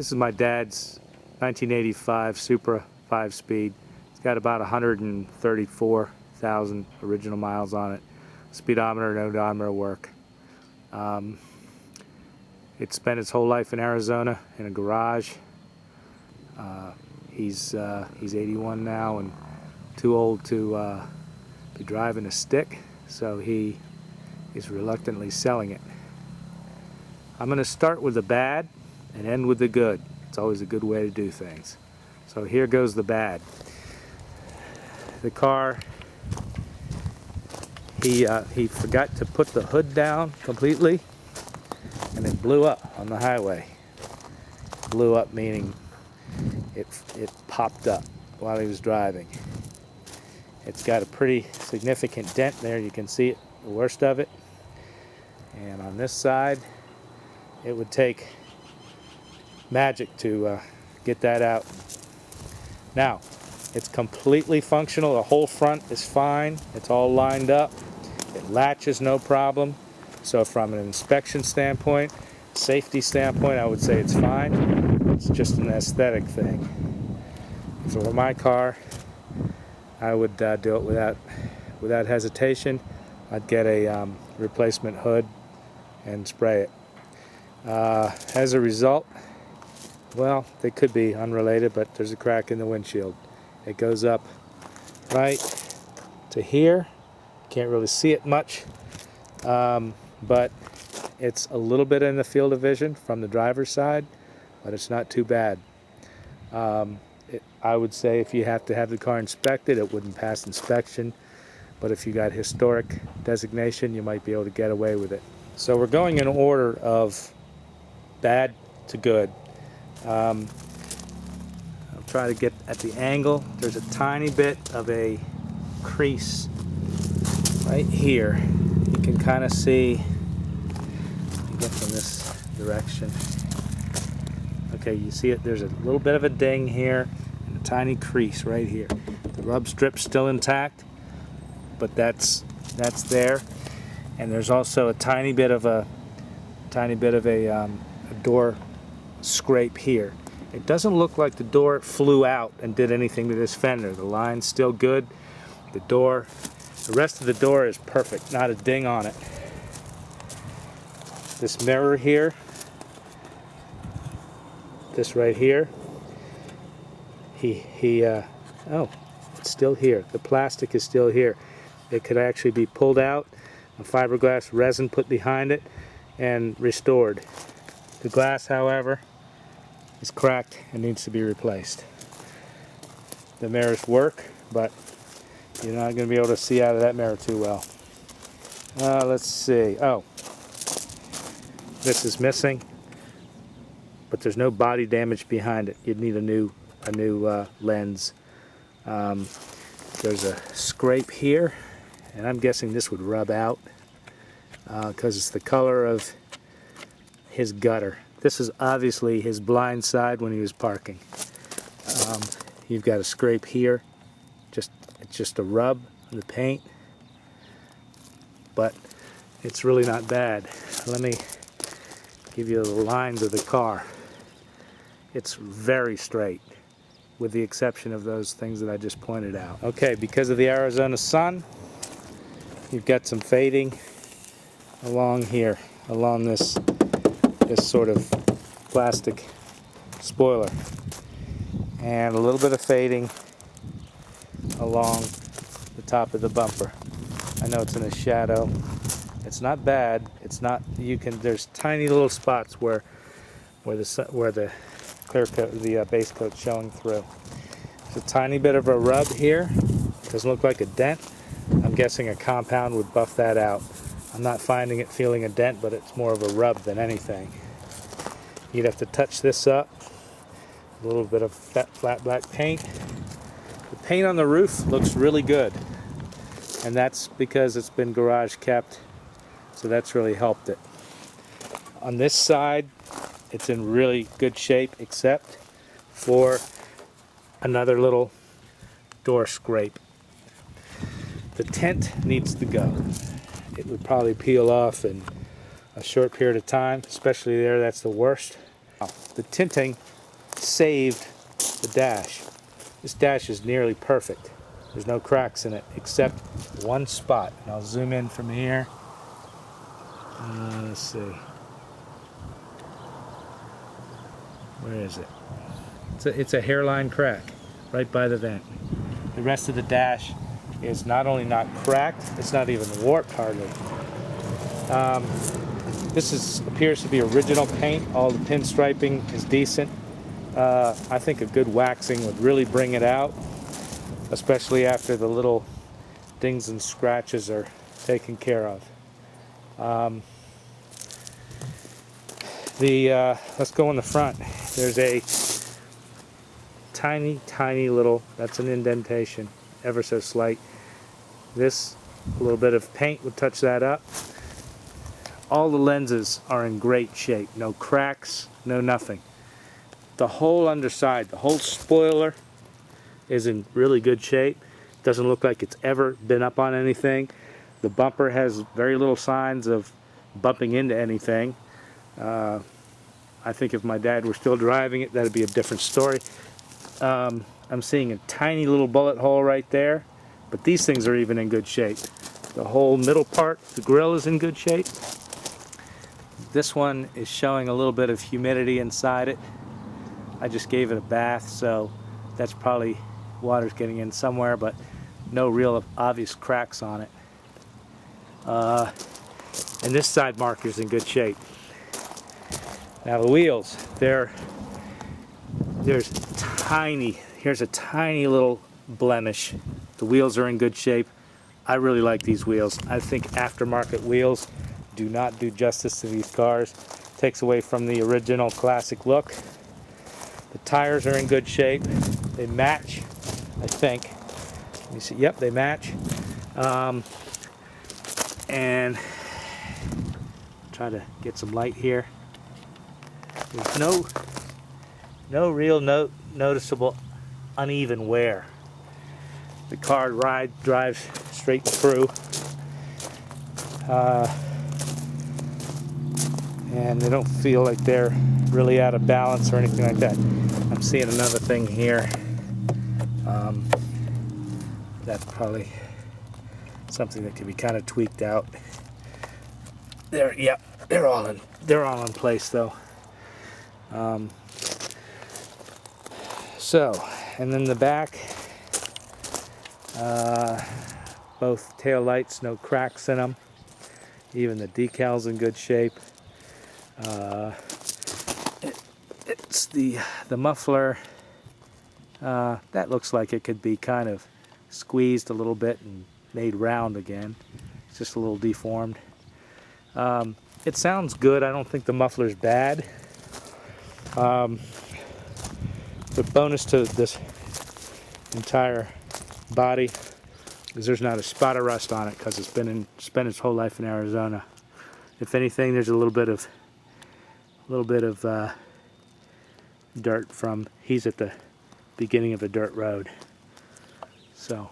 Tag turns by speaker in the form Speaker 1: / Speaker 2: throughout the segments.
Speaker 1: This is my dad's 1985 Supra 5-speed. It's got about 134,000 original miles on it. Speedometer and odometer work. It spent its whole life in Arizona in a garage. He's 81 now and too old to be driving a stick, so he is reluctantly selling it. I'm going to start with the bad and end with the good. It's always a good way to do things. So here goes the bad. The car, he forgot to put the hood down completely, and it blew up on the highway. Blew up meaning it popped up while he was driving. It's got a pretty significant dent there. You can see it, the worst of it. And on this side, it would take magic to get that out. Now, it's completely functional. The whole front is fine. It's all lined up. It latches no problem. So from an inspection standpoint, safety standpoint, I would say it's fine. It's just an aesthetic thing. If it were my car, I would do it without hesitation. I'd get a replacement hood and spray it. As a result, well, they could be unrelated, but there's a crack in the windshield. It goes up right to here. Can't really see it much, but it's a little bit in the field of vision from the driver's side, but it's not too bad. I would say if you have to have the car inspected, it wouldn't pass inspection, but if you got historic designation, you might be able to get away with it. So we're going in order of bad to good. I'll try to get at the angle. There's a tiny bit of a crease right here. You can kind of see, let me get from this direction. Okay, you see it, there's a little bit of a ding here and a tiny crease right here. The rub strip's still intact, but that's there. And there's also a tiny bit of a door scrape here. It doesn't look like the door flew out and did anything to this fender. The line's still good. The rest of the door is perfect, not a ding on it. This mirror here, this right here, oh, it's still here. The plastic is still here. It could actually be pulled out, a fiberglass resin put behind it, and restored. The glass, however, is cracked and needs to be replaced. The mirrors work, but you're not going to be able to see out of that mirror too well. Let's see. Oh, this is missing, but there's no body damage behind it. You'd need a new lens. There's a scrape here, and I'm guessing this would rub out because it's the color of his gutter. This is obviously his blind side when he was parking. You've got a scrape here. It's just a rub of the paint, but it's really not bad. Let me give you the lines of the car. It's very straight, with the exception of those things that I just pointed out. Okay, because of the Arizona sun, you've got some fading along here, along this sort of plastic spoiler, and a little bit of fading along the top of the bumper. I know it's in a shadow. It's not bad. It's not. There's tiny little spots where the clear coat, the base coat's showing through. There's a tiny bit of a rub here. Doesn't look like a dent. I'm guessing a compound would buff that out. I'm not feeling a dent, but it's more of a rub than anything. You'd have to touch this up. A little bit of flat black paint. The paint on the roof looks really good, and that's because it's been garage kept, so that's really helped it. On this side, it's in really good shape, except for another little door scrape. The tint needs to go. It would probably peel off in a short period of time, especially there. That's the worst. The tinting saved the dash. This dash is nearly perfect. There's no cracks in it except one spot. And I'll zoom in from here. Let's see. Where is it? It's a hairline crack right by the vent. The rest of the dash is not only not cracked, it's not even warped hardly. This appears to be original paint. All the pinstriping is decent. I think a good waxing would really bring it out, especially after the little dings and scratches are taken care of. Let's go in the front. There's a tiny little, that's an indentation, ever so slight. This, a little bit of paint would touch that up. All the lenses are in great shape. No cracks, no nothing. The whole underside, the whole spoiler is in really good shape. Doesn't look like it's ever been up on anything. The bumper has very little signs of bumping into anything. I think if my dad were still driving it, that'd be a different story. I'm seeing a tiny little bullet hole right there, but these things are even in good shape. The whole middle part, the grill, is in good shape. This one is showing a little bit of humidity inside it. I just gave it a bath, so that's probably water's getting in somewhere, but no real obvious cracks on it. And this side marker's in good shape. Now the wheels, here's a tiny little blemish. The wheels are in good shape. I really like these wheels. I think aftermarket wheels do not do justice to these cars. Takes away from the original classic look. The tires are in good shape. They match, I think. Let me see. Yep, they match. And try to get some light here. There's no real noticeable uneven wear. The car drives straight through. And they don't feel like they're really out of balance or anything like that. I'm seeing another thing here. That's probably something that could be kind of tweaked out. There, yep, they're all in place though. And then the back, both tail lights, no cracks in them. Even the decals in good shape. It's the muffler. That looks like it could be kind of squeezed a little bit and made round again. It's just a little deformed. It sounds good. I don't think the muffler's bad. The bonus to this entire body is there's not a spot of rust on it because it's spent its whole life in Arizona. If anything, there's a little bit of dirt from, he's at the beginning of a dirt road. So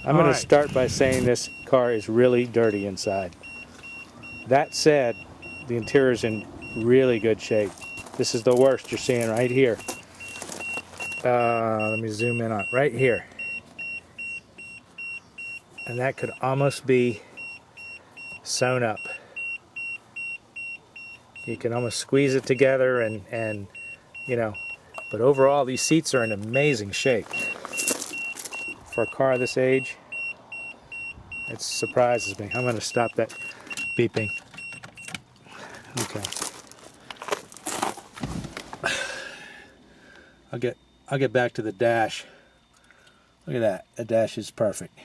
Speaker 1: I'm going to start by saying this car is really dirty inside. That said, the interior is in really good shape. This is the worst you're seeing right here. Let me zoom in on it. Right here. And that could almost be sewn up. You can almost squeeze it together and you know, but overall these seats are in amazing shape. For a car this age, it surprises me. I'm going to stop that beeping. Okay. I'll get back to the dash. Look at that. The dash is perfect.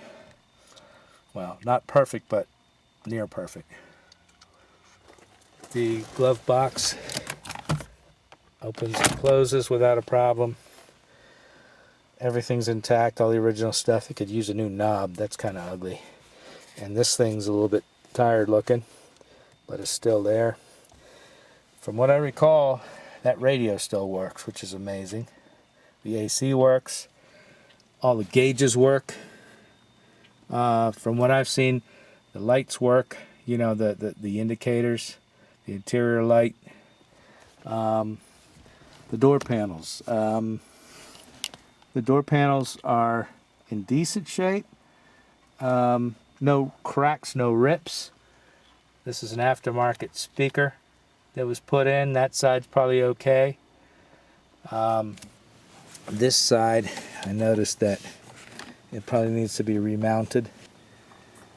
Speaker 1: Well, not perfect, but near perfect. The glove box opens and closes without a problem. Everything's intact, all the original stuff. It could use a new knob. That's kind of ugly. And this thing's a little bit tired looking, but it's still there. From what I recall, that radio still works, which is amazing. The AC works. All the gauges work. From what I've seen, the lights work. You know, the indicators, the interior light. The door panels. The door panels are in decent shape. No cracks, no rips. This is an aftermarket speaker that was put in. That side's probably okay. This side, I noticed that it probably needs to be remounted.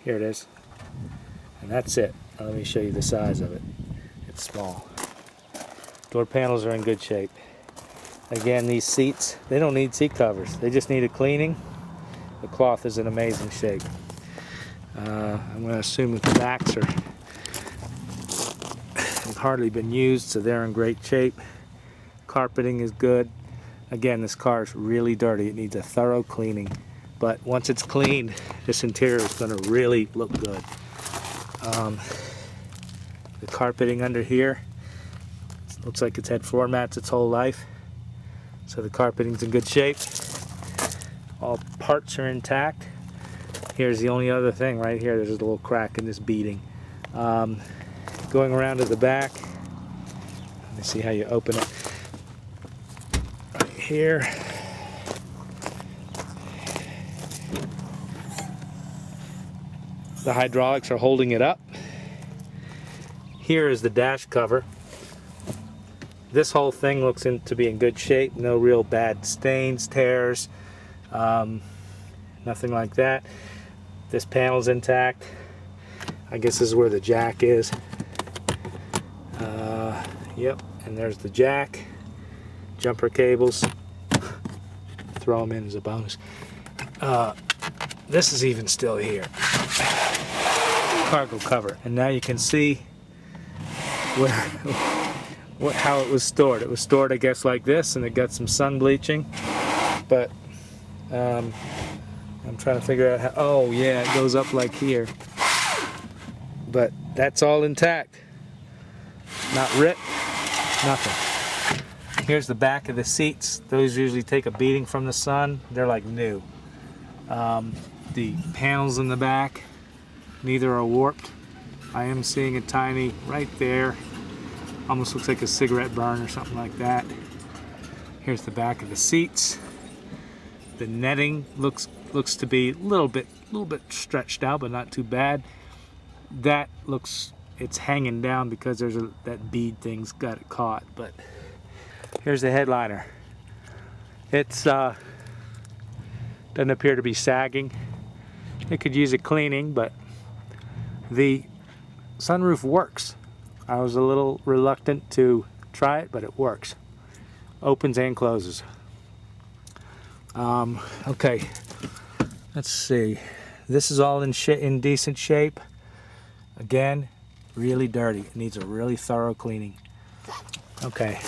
Speaker 1: Here it is. And that's it. Now let me show you the size of it. It's small. Door panels are in good shape. Again, these seats, they don't need seat covers. They just need a cleaning. The cloth is in amazing shape. I'm going to assume that the backs have hardly been used, so they're in great shape. Carpeting is good. Again, this car is really dirty. It needs a thorough cleaning. But once it's cleaned, this interior is going to really look good. The carpeting under here looks like it's had floor mats its whole life. So the carpeting's in good shape. All parts are intact. Here's the only other thing right here. There's a little crack in this beading. Going around to the back. Let me see how you open it. Right here. The hydraulics are holding it up. Here is the dash cover. This whole thing looks to be in good shape. No real bad stains, tears, nothing like that. This panel's intact. I guess this is where the jack is. Yep, and there's the jack. Jumper cables. Throw them in as a bonus. This is even still here. Cargo cover. And now you can see how it was stored. It was stored, I guess, like this, and it got some sun bleaching. But I'm trying to figure out how. Oh yeah, it goes up like here. But that's all intact. Not ripped. Nothing. Here's the back of the seats. Those usually take a beating from the sun. They're like new. The panels in the back, neither are warped. I am seeing a tiny right there. Almost looks like a cigarette burn or something like that. Here's the back of the seats. The netting looks to be a little bit stretched out, but not too bad. That looks, it's hanging down because there's that bead thing's got it caught. But here's the headliner. It's doesn't appear to be sagging. It could use a cleaning, but the sunroof works. I was a little reluctant to try it, but it works. Opens and closes. Okay, let's see. This is all in decent shape. Again, really dirty. It needs a really thorough cleaning. Okay.